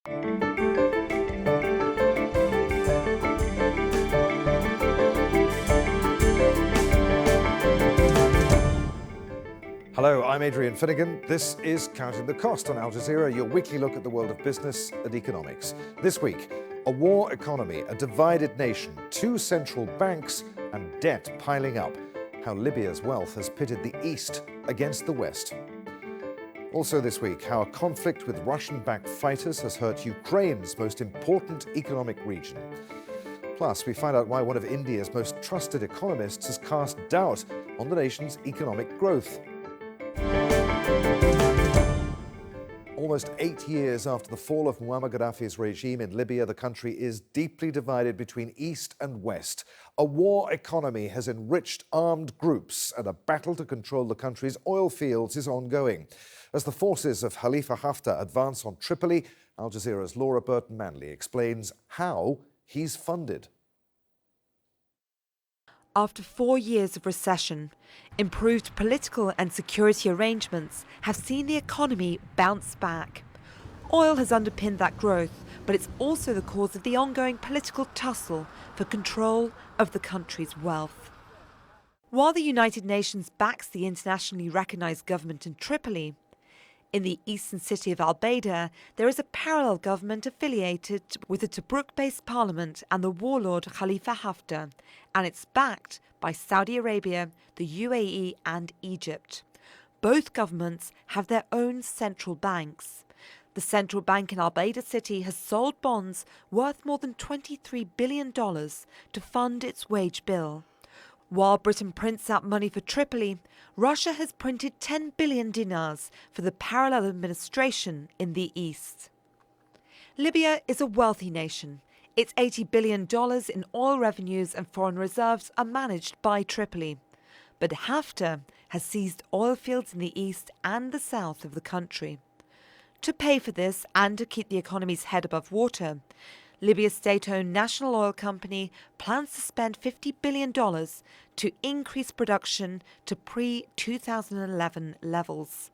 Hello, I'm Adrian Finnegan. This is Counting the Cost on Al Jazeera, your weekly look at the world of business and economics. This week, a war economy, a divided nation, two central banks and debt piling up. How Libya's wealth has pitted the East against the West. Also this week, how a conflict with Russian-backed fighters has hurt Ukraine's most important economic region. Plus, we find out why one of India's most trusted economists has cast doubt on the nation's economic growth. Almost 8 years after the fall of Muammar Gaddafi's regime in Libya, the country is deeply divided between East and West. A war economy has enriched armed groups, and a battle to control the country's oil fields is ongoing. As the forces of Khalifa Haftar advance on Tripoli, Al Jazeera's Laura Burton-Manley explains how he's funded. After 4 years of recession, improved political and security arrangements have seen the economy bounce back. Oil has underpinned that growth, but it's also the cause of the ongoing political tussle for control of the country's wealth. While the United Nations backs the internationally recognised government in Tripoli, in the eastern city of Al-Baida, there is a parallel government affiliated with the Tobruk-based parliament and the warlord Khalifa Haftar, and it's backed by Saudi Arabia, the UAE and Egypt. Both governments have their own central banks. The central bank in Al-Baida city has sold bonds worth more than $23 billion to fund its wage bill. While Britain prints out money for Tripoli, Russia has printed 10 billion dinars for the parallel administration in the east. Libya is a wealthy nation. Its $80 billion in oil revenues and foreign reserves are managed by Tripoli. But Haftar has seized oil fields in the east and the south of the country. To pay for this and to keep the economy's head above water, Libya's state-owned national oil company plans to spend $50 billion to increase production to pre-2011 levels.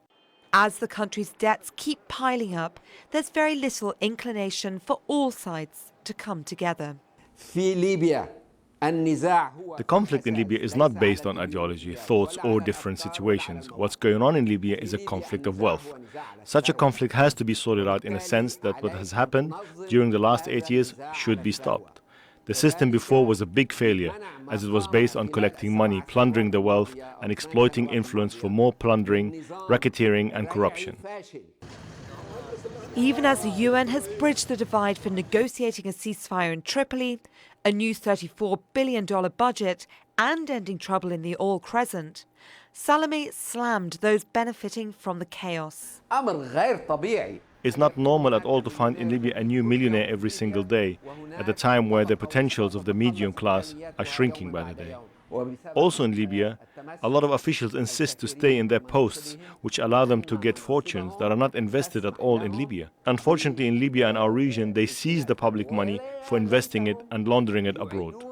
As the country's debts keep piling up, there's very little inclination for all sides to come together. The conflict in Libya is not based on ideology, thoughts or different situations. What's going on in Libya is a conflict of wealth. Such a conflict has to be sorted out in a sense that what has happened during the last 8 years should be stopped. The system before was a big failure, as it was based on collecting money, plundering the wealth and exploiting influence for more plundering, racketeering and corruption. Even as the UN has bridged the divide for negotiating a ceasefire in Tripoli, a new $34 billion budget and ending trouble in the oil crescent, Salome slammed those benefiting from the chaos. It's not normal at all to find in Libya a new millionaire every single day, at a time where the potentials of the medium class are shrinking by the day. Also in Libya, a lot of officials insist to stay in their posts, which allow them to get fortunes that are not invested at all in Libya. Unfortunately, in Libya and our region, they seize the public money for investing it and laundering it abroad.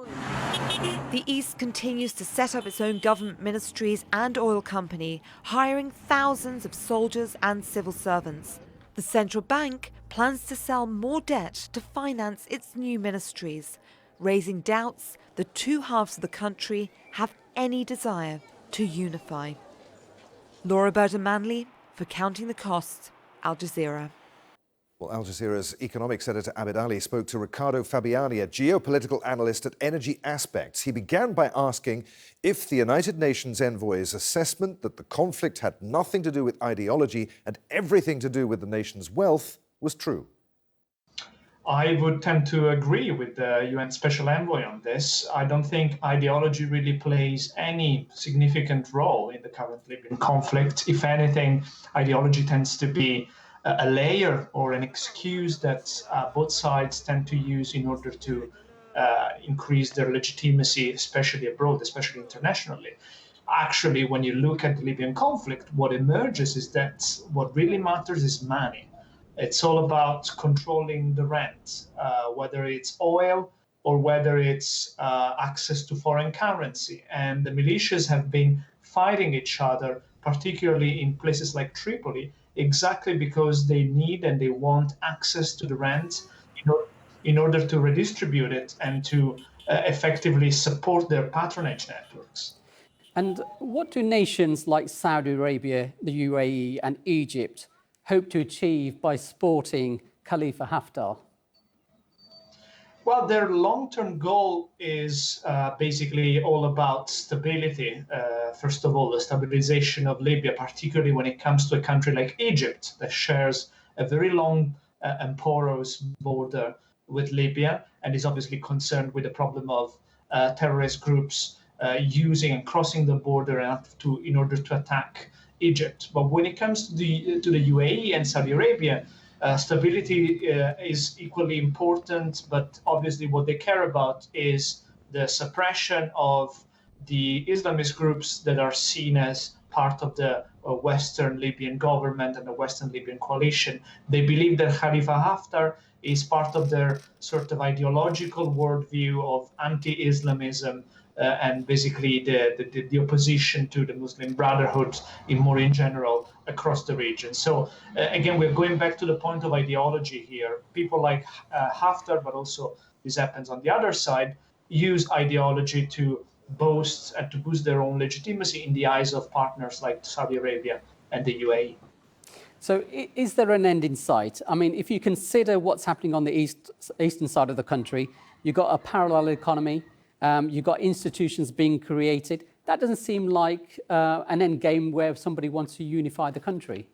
The East continues to set up its own government ministries and oil company, hiring thousands of soldiers and civil servants. The central bank plans to sell more debt to finance its new ministries, raising doubts the two halves of the country have any desire to unify. Laura Burton-Manley for Counting the Cost, Al Jazeera. Well, Al Jazeera's economics editor Abid Ali spoke to Riccardo Fabiani, a geopolitical analyst at Energy Aspects. He began by asking if the United Nations envoy's assessment that the conflict had nothing to do with ideology and everything to do with the nation's wealth was true. I would tend to agree with the UN Special Envoy on this. I don't think ideology really plays any significant role in the current Libyan conflict. If anything, ideology tends to be a layer or an excuse that both sides tend to use in order to increase their legitimacy, especially abroad, especially internationally. Actually, when you look at the Libyan conflict, what emerges is that what really matters is money. It's all about controlling the rent, whether it's oil or whether it's access to foreign currency. And the militias have been fighting each other, particularly in places like Tripoli, exactly because they need and they want access to the rent in order to redistribute it and to effectively support their patronage networks. And what do nations like Saudi Arabia, the UAE, and Egypt hope to achieve by supporting Khalifa Haftar? Well, their long-term goal is basically all about stability. First of all, the stabilization of Libya, particularly when it comes to a country like Egypt that shares a very long and porous border with Libya and is obviously concerned with the problem of terrorist groups using and crossing the border in order to attack Egypt. But when it comes to the UAE and Saudi Arabia, stability is equally important, but obviously what they care about is the suppression of the Islamist groups that are seen as part of the Western Libyan government and the Western Libyan coalition. They believe that Khalifa Haftar is part of their sort of ideological worldview of anti-Islamism and basically the opposition to the Muslim Brotherhood in general across the region. So again, we're going back to the point of ideology here. People like Haftar, but also this happens on the other side, use ideology to boast and to boost their own legitimacy in the eyes of partners like Saudi Arabia and the UAE. So is there an end in sight? I mean, if you consider what's happening on the eastern side of the country, you've got a parallel economy, you've got institutions being created. That doesn't seem like an end game where somebody wants to unify the country.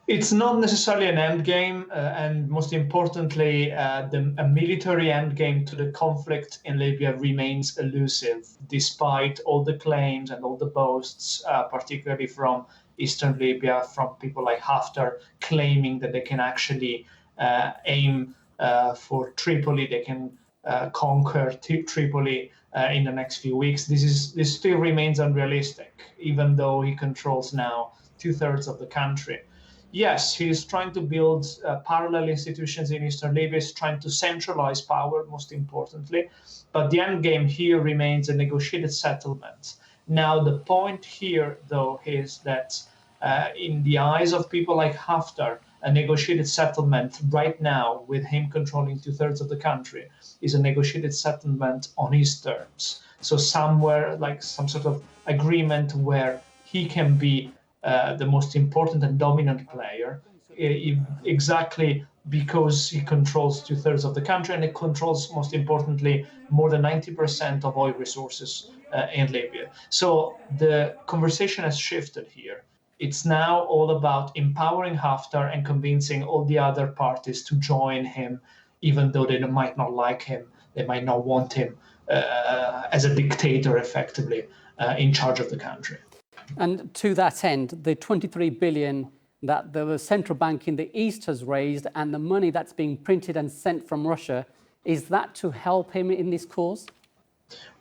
It's not necessarily an end game, and most importantly, a military end game to the conflict in Libya remains elusive, despite all the claims and all the boasts, particularly from eastern Libya, from people like Haftar, claiming that they can actually aim for Tripoli, they can conquer Tripoli in the next few weeks. This still remains unrealistic, even though he controls now 2/3 of the country. Yes, he is trying to build parallel institutions in eastern Libya, is trying to centralize power, most importantly. But the end game here remains a negotiated settlement. Now, the point here, though, is that in the eyes of people like Haftar, a negotiated settlement right now, with him controlling 2/3 of the country, is a negotiated settlement on his terms. So somewhere like some sort of agreement where he can be the most important and dominant player, exactly because he controls 2/3 of the country, and it controls, most importantly, more than 90% of oil resources in Libya. So the conversation has shifted here. It's now all about empowering Haftar and convincing all the other parties to join him, even though they might not like him, they might not want him as a dictator, effectively, in charge of the country. And to that end, the 23 billion that the central bank in the East has raised and the money that's being printed and sent from Russia, is that to help him in this cause?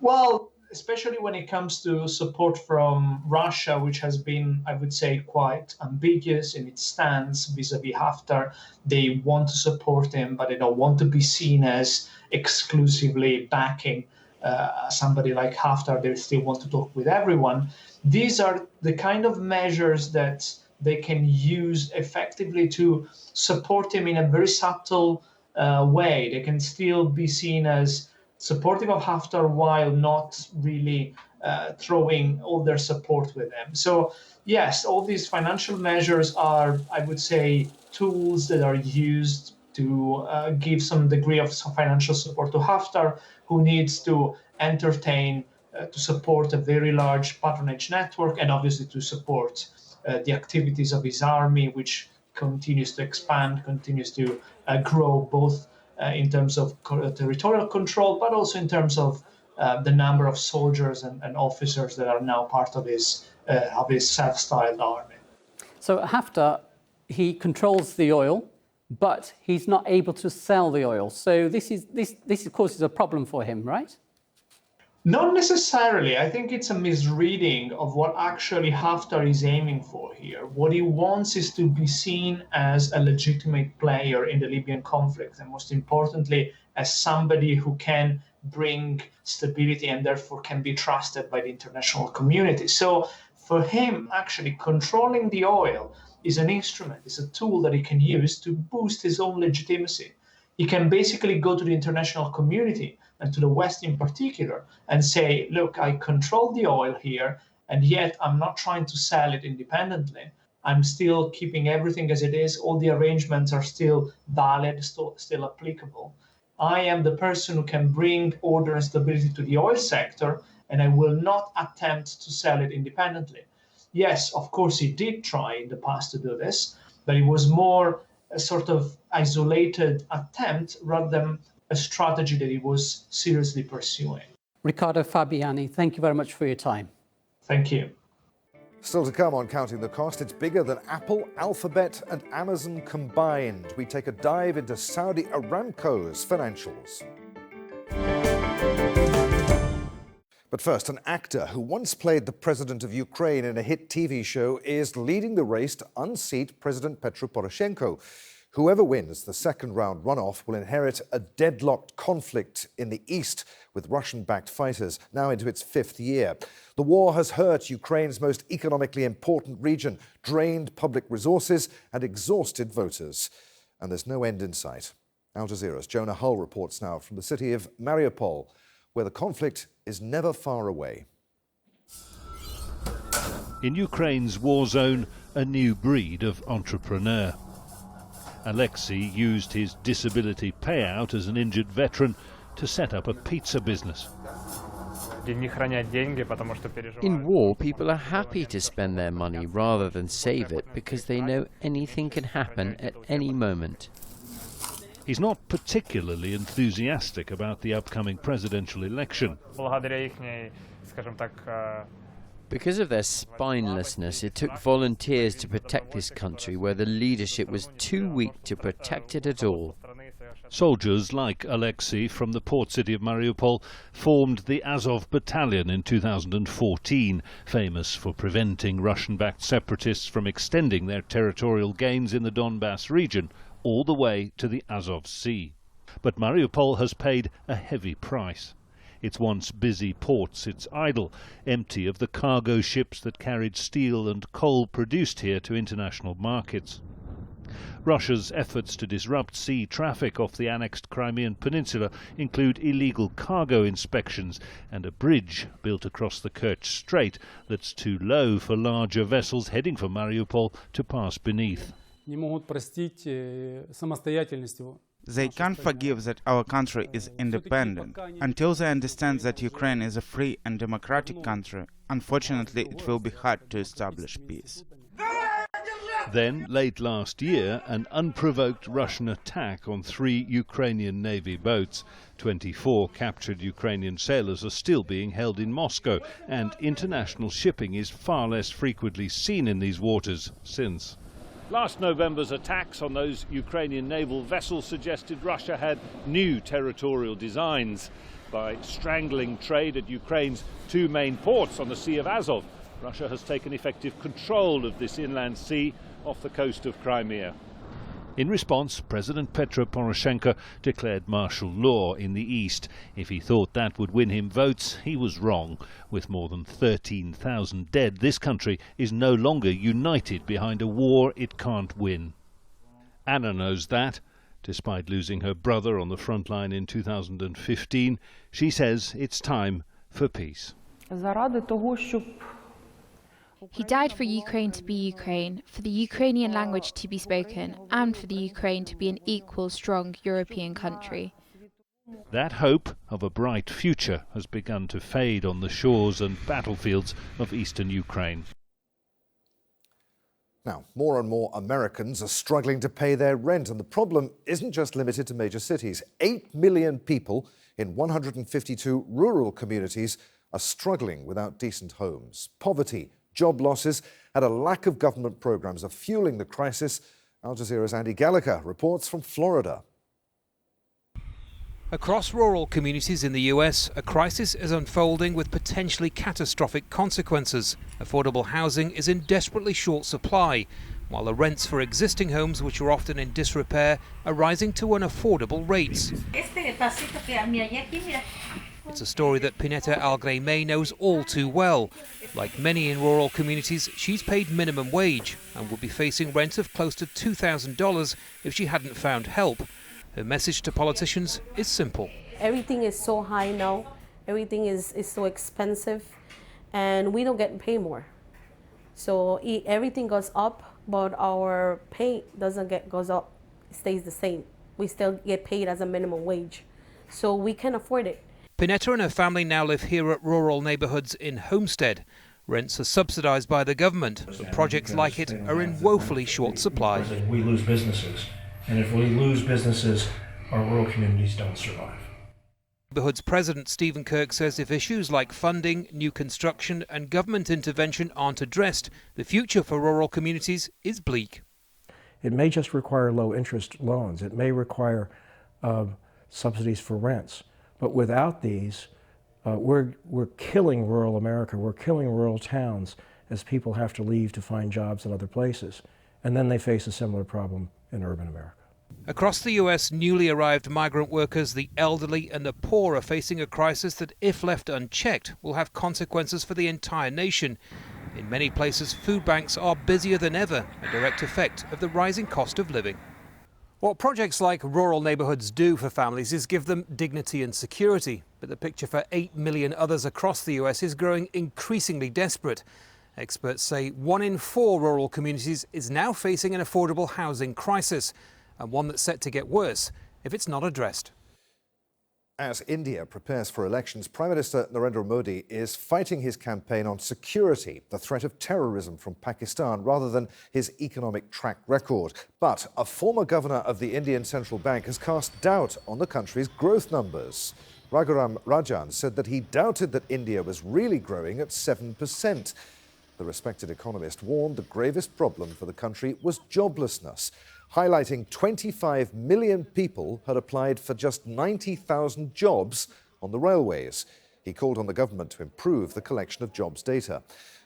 Well, especially when it comes to support from Russia, which has been, I would say, quite ambiguous in its stance vis-à-vis Haftar. They want to support him, but they don't want to be seen as exclusively backing somebody like Haftar. They still want to talk with everyone. These are the kind of measures that they can use effectively to support him in a very subtle way. They can still be seen as supportive of Haftar while not really throwing all their support with them. So yes, all these financial measures are, I would say, tools that are used to give some degree of financial support to Haftar, who needs to entertain, to support a very large patronage network, and obviously to support the activities of his army, which continues to expand, continues to grow, both in terms of territorial control, but also in terms of the number of soldiers and officers that are now part of his self-styled army. So Haftar, he controls the oil, but he's not able to sell the oil. So this causes a problem for him, right? Not necessarily. I think it's a misreading of what actually Haftar is aiming for here. What he wants is to be seen as a legitimate player in the Libyan conflict, and most importantly, as somebody who can bring stability and therefore can be trusted by the international community. So for him, actually controlling the oil is an instrument, it's a tool that he can use to boost his own legitimacy. He can basically go to the international community and to the West in particular and say, look, I control the oil here, and yet I'm not trying to sell it independently. I'm still keeping everything as it is. All the arrangements are still valid, still applicable. I am the person who can bring order and stability to the oil sector, and I will not attempt to sell it independently. Yes, of course, he did try in the past to do this, but it was more a sort of isolated attempt rather than a strategy that he was seriously pursuing. Riccardo Fabiani, thank you very much for your time. Thank you. Still to come on Counting the Cost, it's bigger than Apple, Alphabet and Amazon combined. We take a dive into Saudi Aramco's financials. But first, an actor who once played the president of Ukraine in a hit TV show is leading the race to unseat President Petro Poroshenko. Whoever wins the second round runoff will inherit a deadlocked conflict in the east with Russian-backed fighters, now into its fifth year. The war has hurt Ukraine's most economically important region, drained public resources and exhausted voters. And there's no end in sight. Al Jazeera's Jonah Hull reports now from the city of Mariupol, where the conflict is never far away. In Ukraine's war zone, a new breed of entrepreneur. Alexei used his disability payout as an injured veteran to set up a pizza business. In war, people are happy to spend their money rather than save it because they know anything can happen at any moment. He's not particularly enthusiastic about the upcoming presidential election. Because of their spinelessness, it took volunteers to protect this country where the leadership was too weak to protect it at all. Soldiers like Alexei from the port city of Mariupol formed the Azov Battalion in 2014, famous for preventing Russian-backed separatists from extending their territorial gains in the Donbass region all the way to the Azov Sea. But Mariupol has paid a heavy price. Its once busy port sits idle, empty of the cargo ships that carried steel and coal produced here to international markets. Russia's efforts to disrupt sea traffic off the annexed Crimean Peninsula include illegal cargo inspections and a bridge built across the Kerch Strait that's too low for larger vessels heading for Mariupol to pass beneath. They can't forgive that our country is independent. Until they understand that Ukraine is a free and democratic country, unfortunately it will be hard to establish peace. Then, late last year, an unprovoked Russian attack on 3 Ukrainian Navy boats. 24 captured Ukrainian sailors are still being held in Moscow, and international shipping is far less frequently seen in these waters since. Last November's attacks on those Ukrainian naval vessels suggested Russia had new territorial designs. By strangling trade at Ukraine's 2 main ports on the Sea of Azov, Russia has taken effective control of this inland sea off the coast of Crimea. In response, President Petro Poroshenko declared martial law in the east. If he thought that would win him votes, he was wrong. With more than 13,000 dead, this country is no longer united behind a war it can't win. Anna knows that. Despite losing her brother on the front line in 2015, she says it's time for peace. He died for Ukraine to be Ukraine, for the Ukrainian language to be spoken, and for the Ukraine to be an equal, strong European country. That hope of a bright future has begun to fade on the shores and battlefields of eastern Ukraine. Now, more and more Americans are struggling to pay their rent, and the problem isn't just limited to major cities. 8 million people in 152 rural communities are struggling without decent homes. Poverty, job losses and a lack of government programs are fueling the crisis. Al Jazeera's Andy Gallagher reports from Florida. Across rural communities in the US, a crisis is unfolding with potentially catastrophic consequences. Affordable housing is in desperately short supply, while the rents for existing homes, which are often in disrepair, are rising to unaffordable rates. It's a story that Pineta Algrey-May knows all too well. Like many in rural communities, she's paid minimum wage and would be facing rent of close to $2,000 if she hadn't found help. Her message to politicians is simple. Everything is so high now, everything is so expensive, and we don't get paid more. So everything goes up, but our pay goes up, it stays the same. We still get paid as a minimum wage, so we can afford it. Pineta and her family now live here at rural neighbourhoods in Homestead. Rents are subsidised by the government, but projects like it are in woefully short supply. We lose businesses, and if we lose businesses, our rural communities don't survive. Neighbourhoods President Stephen Kirk says if issues like funding, new construction and government intervention aren't addressed, the future for rural communities is bleak. It may just require low-interest loans. It may require subsidies for rents. But without these, we're killing rural America. We're killing rural towns as people have to leave to find jobs in other places. And then they face a similar problem in urban America. Across the US, newly arrived migrant workers, the elderly and the poor are facing a crisis that, if left unchecked, will have consequences for the entire nation. In many places, food banks are busier than ever, a direct effect of the rising cost of living. What projects like rural neighbourhoods do for families is give them dignity and security. But the picture for 8 million others across the US is growing increasingly desperate. Experts say 1 in 4 rural communities is now facing an affordable housing crisis, and one that's set to get worse if it's not addressed. As India prepares for elections, Prime Minister Narendra Modi is fighting his campaign on security, the threat of terrorism from Pakistan, rather than his economic track record. But a former governor of the Indian Central Bank has cast doubt on the country's growth numbers. Raghuram Rajan said that he doubted that India was really growing at 7%. The respected economist warned the gravest problem for the country was joblessness, highlighting 25 million people had applied for just 90,000 jobs on the railways. He called on the government to improve the collection of jobs data.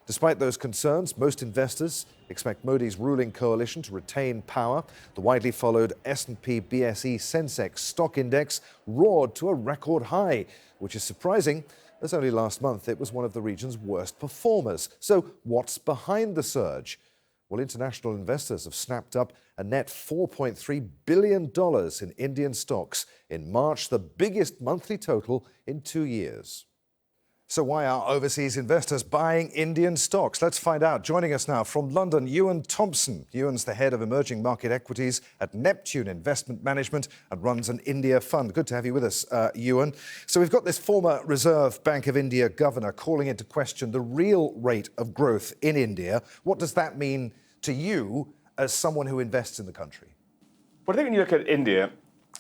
Despite those concerns, most investors expect Modi's ruling coalition to retain power. The widely followed S&P BSE Sensex stock index roared to a record high, which is surprising, as only last month it was one of the region's worst performers. So what's behind the surge? Well, international investors have snapped up a net $4.3 billion in Indian stocks in March, the biggest monthly total in 2 years. So why are overseas investors buying Indian stocks? Let's find out. Joining us now from London, Ewan Thompson. Ewan's the head of emerging market equities at Neptune Investment Management and runs an India fund. Good to have you with us, Ewan. So we've got this former Reserve Bank of India governor calling into question the real rate of growth in India. What does that mean to you as someone who invests in the country? Well, I think when you look at India,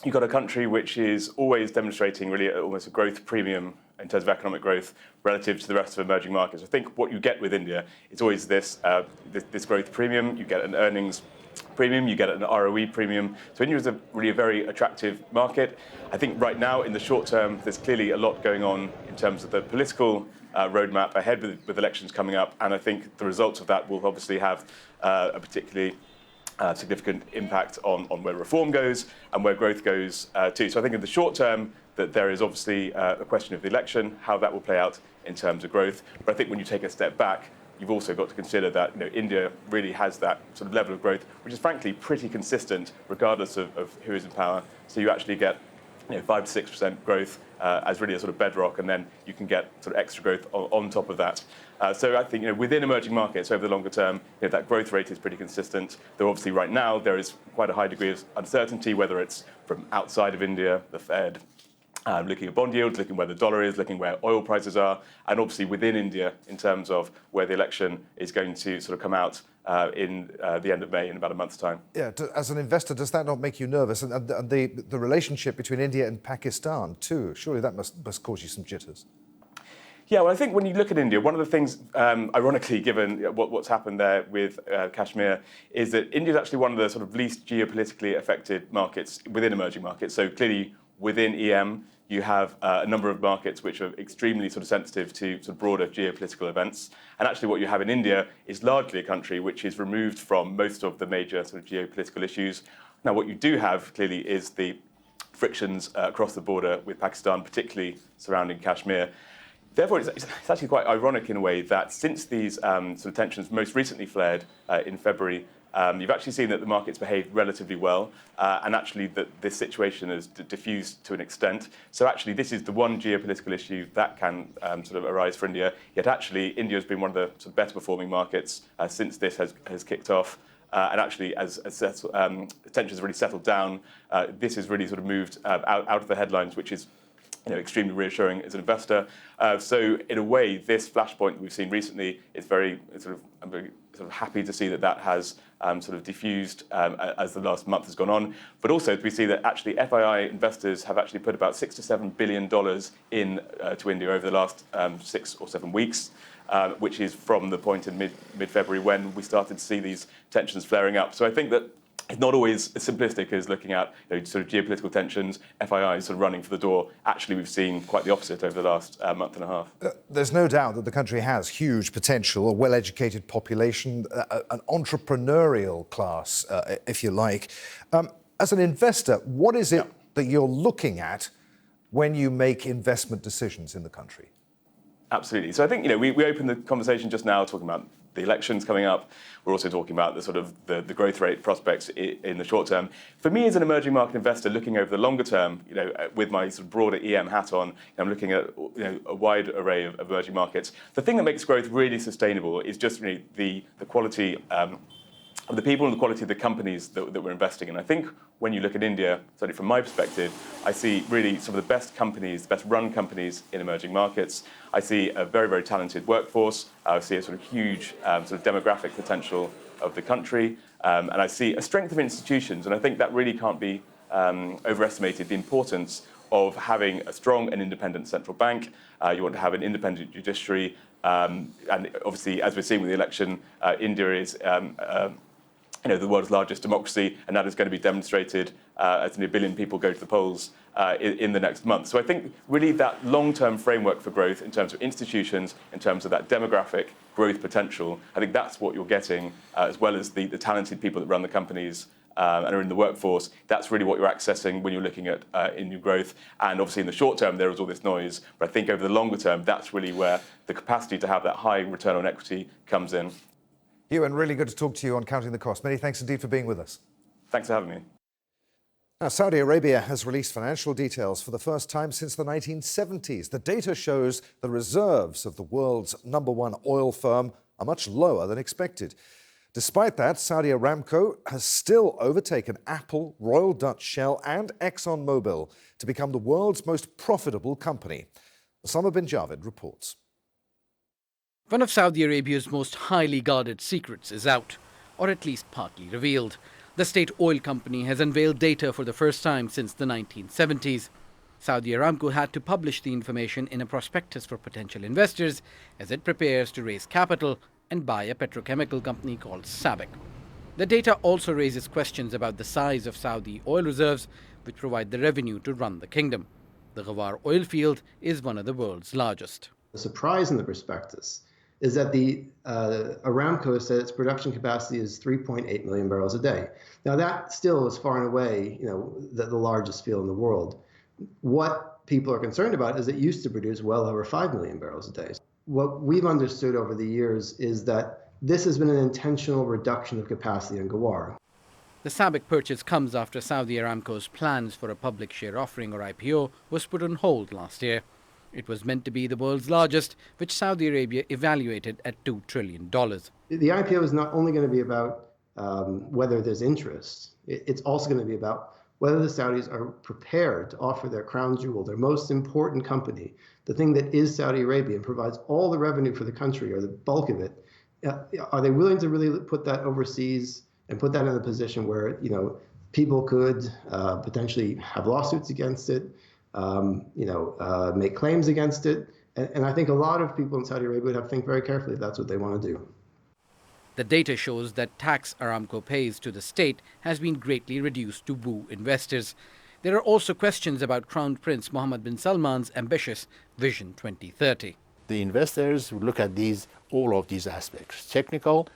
you've got a country which is always demonstrating really almost a growth premium in terms of economic growth relative to the rest of emerging markets. I think what you get with India is always this growth premium. You get an earnings premium, you get an ROE premium. So India is really a very attractive market. I think right now, in the short term, there's clearly a lot going on in terms of the political roadmap ahead with elections coming up. And I think the results of that will obviously have a particularly significant impact on where reform goes and where growth goes too. So I think in the short term that there is obviously a question of the election, how that will play out in terms of growth. But I think when you take a step back, you've also got to consider that India really has that sort of level of growth, which is frankly pretty consistent regardless of who is in power. So you actually get 5 to 6% growth as really a sort of bedrock, and then you can get sort of extra growth on top of that. So I think within emerging markets over the longer term, that growth rate is pretty consistent. Though obviously right now there is quite a high degree of uncertainty, whether it's from outside of India, the Fed, looking at bond yields, looking where the dollar is, looking where oil prices are, and obviously within India in terms of where the election is going to sort of come out in the end of May in about a month's time. Yeah, as an investor, does that not make you nervous? And the relationship between India and Pakistan too, surely that must cause you some jitters. Yeah, well, I think when you look at India, one of the things, ironically, given what's happened there with Kashmir, is that India is actually one of the sort of least geopolitically affected markets within emerging markets. So clearly within EM, you have a number of markets which are extremely sort of sensitive to sort of broader geopolitical events. And actually what you have in India is largely a country which is removed from most of the major sort of geopolitical issues. Now, what you do have clearly is the frictions across the border with Pakistan, particularly surrounding Kashmir. Therefore, it's actually quite ironic in a way that since these sort of tensions most recently flared in February, you've actually seen that the markets behaved relatively well, and actually that this situation has diffused to an extent. So actually, this is the one geopolitical issue that can sort of arise for India. Yet actually, India has been one of the sort of better performing markets since this has kicked off. And actually, as tensions really settled down, this has really sort of moved out of the headlines, which is extremely reassuring as an investor. So in a way, this flashpoint we've seen recently is I'm very happy to see that has sort of diffused as the last month has gone on. But also we see that actually FII investors have actually put about $6 to $7 billion in to India over the last 6 or 7 weeks. Which is from the point in mid-February when we started to see these tensions flaring up. So I think that it's not always as simplistic as looking at sort of geopolitical tensions, FIIs sort of running for the door. Actually, we've seen quite the opposite over the last month and a half. There's no doubt that the country has huge potential, a well-educated population, an entrepreneurial class, if you like. As an investor, what is it that you're looking at when you make investment decisions in the country? Absolutely. So I think we opened the conversation just now talking about the elections coming up. We're also talking about the sort of the growth rate prospects in the short term. For me, as an emerging market investor, looking over the longer term, with my sort of broader EM hat on, I'm looking at a wide array of emerging markets. The thing that makes growth really sustainable is just really the quality of the people and the quality of the companies that we're investing in. I think when you look at India, certainly from my perspective, I see really some of the best companies, the best run companies in emerging markets. I see a very, very talented workforce. I see a sort of huge sort of demographic potential of the country. And I see a strength of institutions. And I think that really can't be overestimated, the importance of having a strong and independent central bank. You want to have an independent judiciary. And obviously, as we're seeing with the election, India is the world's largest democracy, and that is going to be demonstrated as 1 billion people go to the polls in the next month. So I think really that long-term framework for growth in terms of institutions, in terms of that demographic growth potential, I think that's what you're getting, as well as the talented people that run the companies and are in the workforce. That's really what you're accessing when you're looking at in new growth. And obviously in the short term, there is all this noise. But I think over the longer term, that's really where the capacity to have that high return on equity comes in. Ewan, really good to talk to you on Counting the Cost. Many thanks indeed for being with us. Thanks for having me. Now, Saudi Arabia has released financial details for the first time since the 1970s. The data shows the reserves of the world's #1 oil firm are much lower than expected. Despite that, Saudi Aramco has still overtaken Apple, Royal Dutch Shell and ExxonMobil to become the world's most profitable company. Osama bin Javid reports. One of Saudi Arabia's most highly guarded secrets is out, or at least partly revealed. The state oil company has unveiled data for the first time since the 1970s. Saudi Aramco had to publish the information in a prospectus for potential investors as it prepares to raise capital and buy a petrochemical company called SABIC. The data also raises questions about the size of Saudi oil reserves, which provide the revenue to run the kingdom. The Ghawar oil field is one of the world's largest. The surprise in the prospectus is that the Aramco said its production capacity is 3.8 million barrels a day. Now that still is far and away, the largest field in the world. What people are concerned about is it used to produce well over 5 million barrels a day. What we've understood over the years is that this has been an intentional reduction of capacity in Ghawar. The SABIC purchase comes after Saudi Aramco's plans for a public share offering or IPO was put on hold last year. It was meant to be the world's largest, which Saudi Arabia evaluated at $2 trillion. The IPO is not only going to be about whether there's interest, it's also going to be about whether the Saudis are prepared to offer their crown jewel, their most important company, the thing that is Saudi Arabia and provides all the revenue for the country, or the bulk of it. Are they willing to really put that overseas and put that in a position where people could potentially have lawsuits against it, make claims against it? And I think a lot of people in Saudi Arabia would have to think very carefully if that's what they want to do. The data shows that tax Aramco pays to the state has been greatly reduced to woo investors. There are also questions about Crown Prince Mohammed bin Salman's ambitious Vision 2030. The investors look at all of these aspects: technical,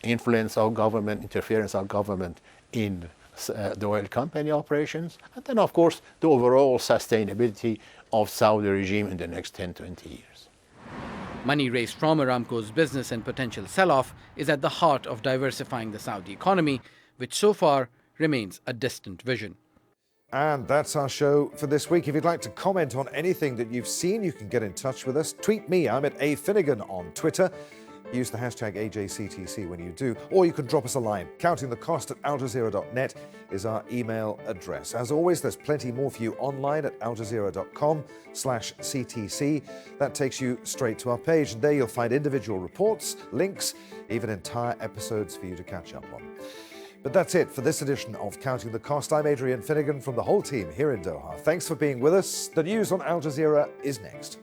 influence of government, interference of government in the oil company operations, and then, of course, the overall sustainability of Saudi regime in the next 10-20 years. Money raised from Aramco's business and potential sell-off is at the heart of diversifying the Saudi economy, which so far remains a distant vision. And that's our show for this week. If you'd like to comment on anything that you've seen, you can get in touch with us. Tweet me, I'm at @Finnegan on Twitter. Use the hashtag AJCTC when you do, or you can drop us a line. Countingthecost@aljazeera.net is our email address. As always, there's plenty more for you online at aljazeera.com/CTC. That takes you straight to our page, and there you'll find individual reports, links, even entire episodes for you to catch up on. But that's it for this edition of Counting the Cost. I'm Adrian Finnegan from the whole team here in Doha. Thanks for being with us. The news on Al Jazeera is next.